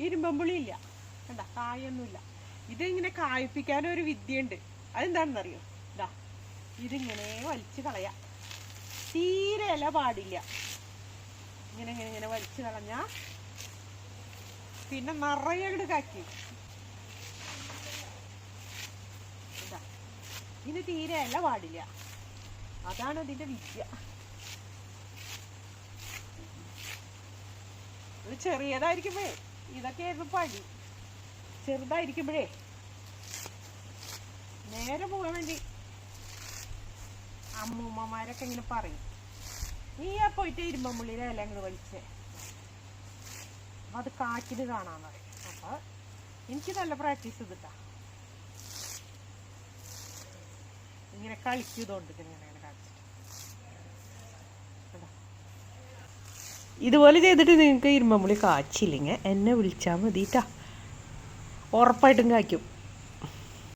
ഇരുമ്പമ്പുളി ഇല്ല, കണ്ട കായൊന്നുമില്ല. ഇതിങ്ങനെ കായ്പ്പിക്കാനൊരു വിദ്യയുണ്ട്. അതെന്താണെന്നറിയോ? ഇതാ ഇതിങ്ങനെ വലിച്ചു കളയാം. തീരെ ഇല പാടില്ല. ഇങ്ങനെ ഇങ്ങനെ ഇങ്ങനെ വലിച്ചു കളഞ്ഞ പിന്നെ നിറയെ അങ്ങോട്ട് കാക്കി. ഇതാ ഇതിന് തീരെ ഇല പാടില്ല. അതാണ് അതിന്റെ വിദ്യ. ഇത് ചെറിയതായിരിക്കുമ്പോഴേ ഇതൊക്കെയായിരുന്നു പണി. ചെറുതായിരിക്കുമ്പോഴേ നേരെ പോകാൻ വേണ്ടി അമ്മൂമ്മമാരൊക്കെ ഇങ്ങനെ പറയും, നീയാ പോയിട്ട് ഇരുമ്പമ്പുള്ളിയുടെ ഇല അങ്ങോട്ട് വലിച്ചേ, അത് കാറ്റിന് കാണാന്ന് പറയും. അപ്പൊ എനിക്ക് നല്ല പ്രാക്ടീസ് ചെയ്തിട്ടാ ഇങ്ങനെ കളിച്ചതുകൊണ്ട് ഇങ്ങനെ കാണിച്ചിട്ട്. ഇതുപോലെ ചെയ്തിട്ട് നിങ്ങൾക്ക് ഇരുമ്പമ്പുളി കാച്ചില്ലെങ്കിൽ എന്നെ വിളിച്ചാൽ മതിട്ടാ, ഉറപ്പായിട്ടും കായ്ക്കും.